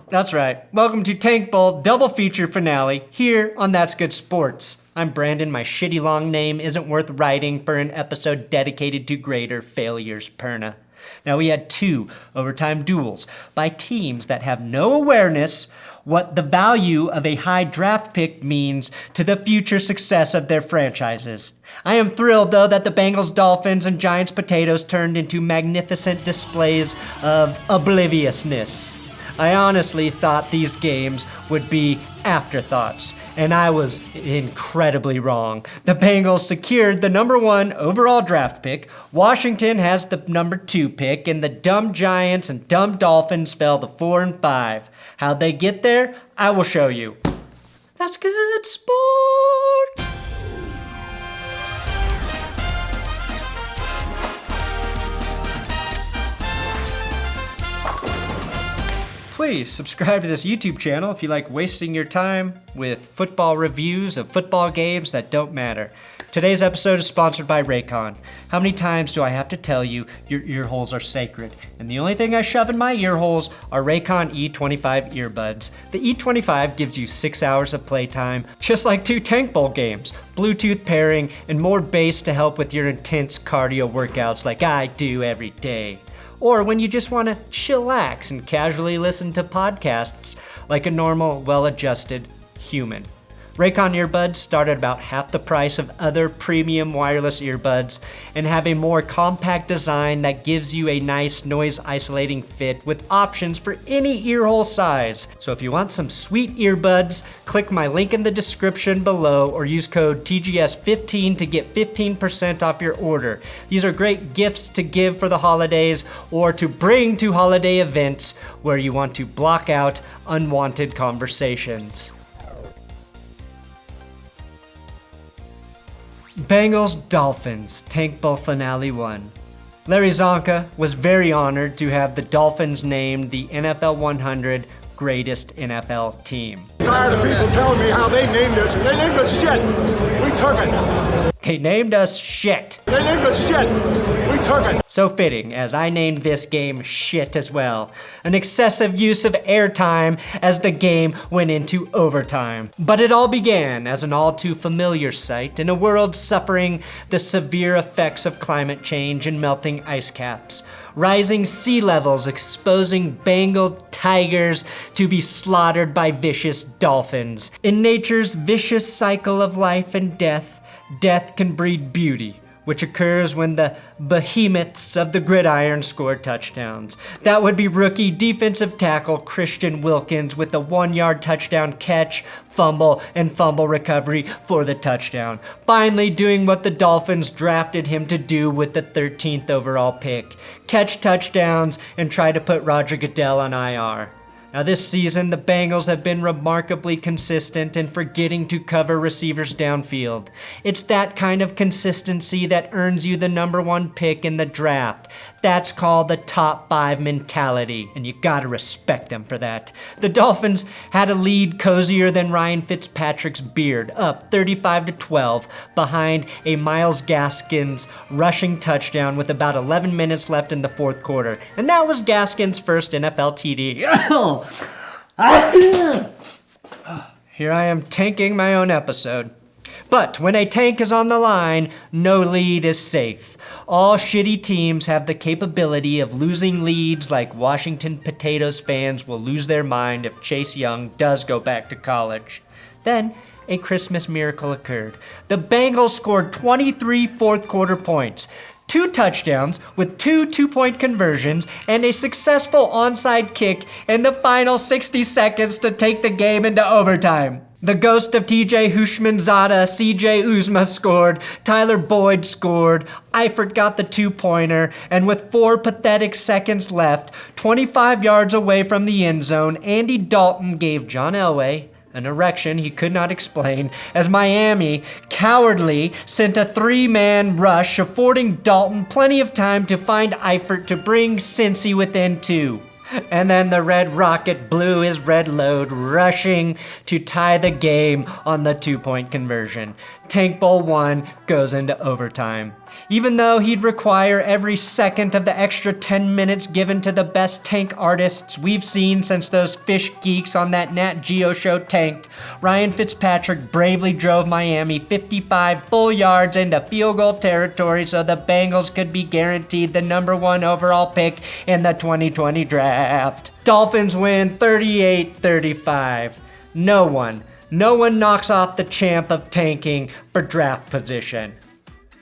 That's right. Welcome to Tank Bowl double feature finale here on That's Good Sports. I'm Brandon. My shitty long name isn't worth writing for an episode dedicated to greater failures, Perna. Now, we had 2 overtime duels by teams that have no awareness what the value of a high draft pick means to the future success of their franchises. I am thrilled, though, that the Bengals Dolphins and Giants Potatoes turned into magnificent displays of obliviousness. I honestly thought these games would be afterthoughts, and I was incredibly wrong. The Bengals secured the number 1 overall draft pick, Washington has the number 2 pick, and the dumb Giants and dumb Dolphins fell to 4 and 5. How'd they get there? I will show you. That's good sport! Please subscribe to this YouTube channel if you like wasting your time with football reviews of football games that don't matter. Today's episode is sponsored by Raycon. How many times do I have to tell you your ear holes are sacred? And the only thing I shove in my ear holes are Raycon E25 earbuds. The E25 gives you 6 hours of playtime, just like 2 Tank Bowl games, Bluetooth pairing, and more bass to help with your intense cardio workouts like I do every day. Or when you just want to chillax and casually listen to podcasts like a normal, well-adjusted human. Raycon earbuds start at about half the price of other premium wireless earbuds and have a more compact design that gives you a nice noise-isolating fit with options for any earhole size. So if you want some sweet earbuds, click my link in the description below or use code TGS15 to get 15% off your order. These are great gifts to give for the holidays or to bring to holiday events where you want to block out unwanted conversations. Bengals Dolphins Tank Bowl Finale 1. Larry Zonka was very honored to have the Dolphins named the NFL 100 greatest NFL team. Tired of people telling me how they named us. They named us shit. We took it. They named us shit. They named us shit. We took it. So fitting, as I named this game shit as well. An excessive use of airtime as the game went into overtime. But it all began as an all too familiar sight in a world suffering the severe effects of climate change and melting ice caps. Rising sea levels exposing Bengal tigers to be slaughtered by vicious dolphins. In nature's vicious cycle of life and death, death can breed beauty, which occurs when the behemoths of the gridiron score touchdowns. That would be rookie defensive tackle Christian Wilkins with a 1-yard touchdown catch, fumble, and fumble recovery for the touchdown. Finally doing what the Dolphins drafted him to do with the 13th overall pick. Catch touchdowns and try to put Roger Goodell on IR. Now this season, the Bengals have been remarkably consistent in forgetting to cover receivers downfield. It's that kind of consistency that earns you the number 1 pick in the draft. That's called the top 5 mentality, and you gotta respect them for that. The Dolphins had a lead cozier than Ryan Fitzpatrick's beard, up 35-12, behind a Myles Gaskins rushing touchdown with about 11 minutes left in the 4th quarter. And that was Gaskins' first NFL TD. Here I am tanking my own episode. But when a tank is on the line, no lead is safe. All shitty teams have the capability of losing leads, like Washington Potatoes fans will lose their mind if Chase Young does go back to college. Then, a Christmas miracle occurred. The Bengals scored 23 fourth quarter points. 2 touchdowns with 2 two-point conversions and a successful onside kick in the final 60 seconds to take the game into overtime. The ghost of TJ Hushmanzada, CJ Uzma scored, Tyler Boyd scored, Eifert got the 2-pointer, and with 4 pathetic seconds left, 25 yards away from the end zone, Andy Dalton gave John Elway an erection he could not explain, as Miami cowardly sent a 3-man rush, affording Dalton plenty of time to find Eifert to bring Cincy within 2. And then the Red Rocket blew his red load, rushing to tie the game on the 2-point conversion. Tank Bowl 1 goes into overtime. Even though he'd require every second of the extra 10 minutes given to the best tank artists we've seen since those fish geeks on that Nat Geo show tanked, Ryan Fitzpatrick bravely drove Miami 55 full yards into field goal territory so the Bengals could be guaranteed the #1 overall pick in the 2020 draft. Dolphins win 38-35. No one knocks off the champ of tanking for draft position.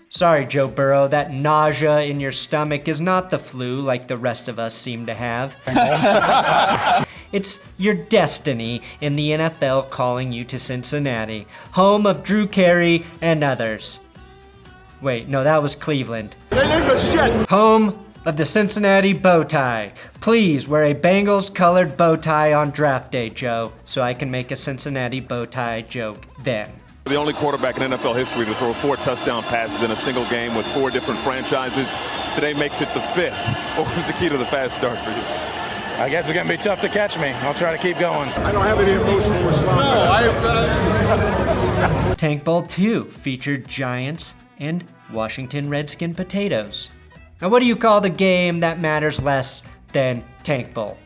Sorry, Joe Burrow, that nausea in your stomach is not the flu like the rest of us seem to have. It's your destiny in the NFL calling you to Cincinnati, home of Drew Carey and others. Wait, no, that was Cleveland. They named us Jet. Home of the Cincinnati bow tie. Please wear a Bengals colored bow tie on draft day, Joe, so I can make a Cincinnati bow tie joke then. The only quarterback in NFL history to throw 4 touchdown passes in a single game with 4 different franchises. Today makes it the 5th. What was the key to the fast start for you? I guess it's going to be tough to catch me. I'll try to keep going. I don't have any emotional response. No, Tank Bowl 2 featured Giants and Washington Redskin potatoes. Now, what do you call the game that matters less than Tank Bowl?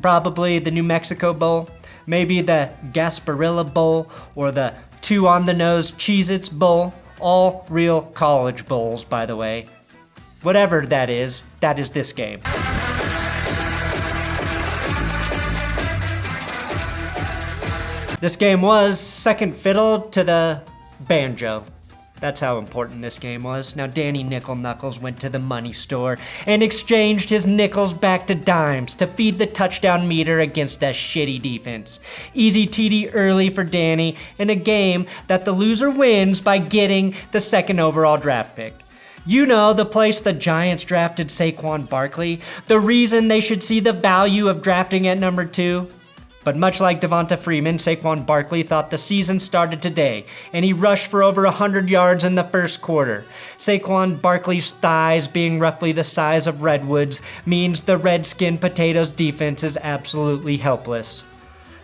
Probably the New Mexico Bowl, maybe the Gasparilla Bowl, or the 2-on-the-nose Cheez-Its Bowl. All real college bowls, by the way. Whatever that is this game. This game was second fiddle to the banjo. That's how important this game was. Now, Danny Nickel Knuckles went to the money store and exchanged his nickels back to dimes to feed the touchdown meter against a shitty defense. Easy TD early for Danny in a game that the loser wins by getting the 2nd overall draft pick. You know, the place the Giants drafted Saquon Barkley, the reason they should see the value of drafting at number 2. But much like Devonta Freeman, Saquon Barkley thought the season started today, and he rushed for over 100 yards in the first quarter. Saquon Barkley's thighs being roughly the size of redwoods means the Redskin Potatoes defense is absolutely helpless.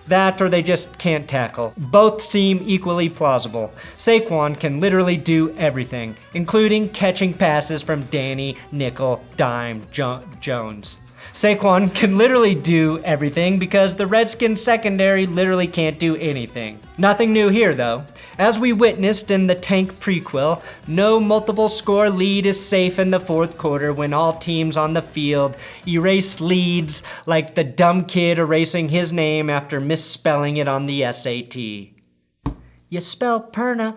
That or they just can't tackle. Both seem equally plausible. Saquon can literally do everything, including catching passes from Danny Nickel Dime Jones. Saquon can literally do everything because the Redskins secondary literally can't do anything. Nothing new here though. As we witnessed in the Tank prequel, no multiple score lead is safe in the 4th quarter when all teams on the field erase leads like the dumb kid erasing his name after misspelling it on the SAT. You spell Perna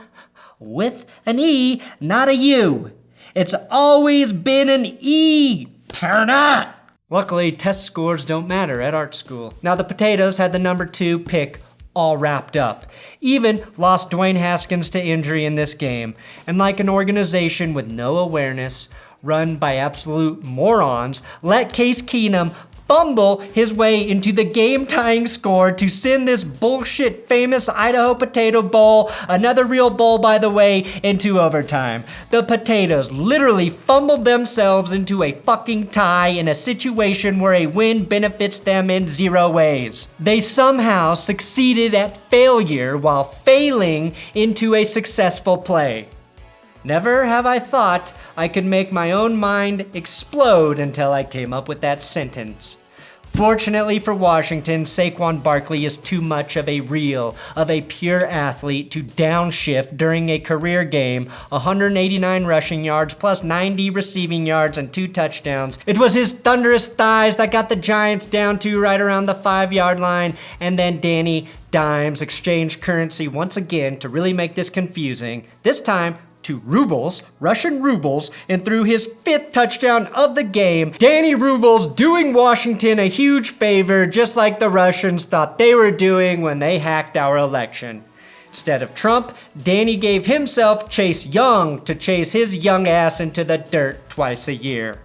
with an E, not a U. It's always been an E, Perna. Luckily, test scores don't matter at art school. Now, the Potatoes had the number 2 pick all wrapped up. Even lost Dwayne Haskins to injury in this game. And like an organization with no awareness, run by absolute morons, let Case Keenum fumble his way into the game-tying score to send this bullshit famous Idaho Potato Bowl, another real bowl by the way, into overtime. The Potatoes literally fumbled themselves into a fucking tie in a situation where a win benefits them in 0 ways. They somehow succeeded at failure while failing into a successful play. Never have I thought I could make my own mind explode until I came up with that sentence. Fortunately for Washington, Saquon Barkley is too much of a pure athlete to downshift during a career game, 189 rushing yards plus 90 receiving yards and 2 touchdowns. It was his thunderous thighs that got the Giants down to right around the 5-yard line, and then Danny Dimes exchanged currency once again to really make this confusing. This time, to rubles, Russian rubles, and threw his 5th touchdown of the game. Danny Rubles doing Washington a huge favor, just like the Russians thought they were doing when they hacked our election. Instead of Trump, Danny gave himself Chase Young to chase his young ass into the dirt twice a year.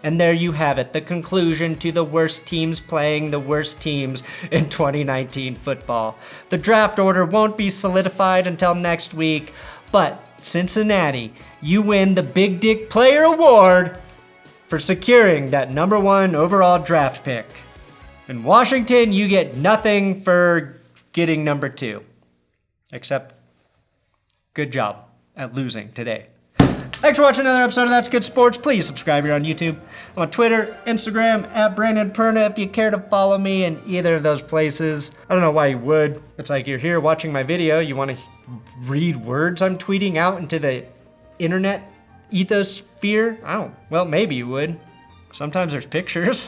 And there you have it, the conclusion to the worst teams playing the worst teams in 2019 football. The draft order won't be solidified until next week, but Cincinnati, you win the Big Dick Player Award for securing that number 1 overall draft pick. In Washington, you get nothing for getting number 2. Except, good job at losing today. Thanks for watching another episode of That's Good Sports. Please subscribe here on YouTube. I'm on Twitter, Instagram, at Brandon Perna if you care to follow me in either of those places. I don't know why you would. It's like you're here watching my video. You want to read words I'm tweeting out into the internet ethosphere? Well, maybe you would. Sometimes there's pictures.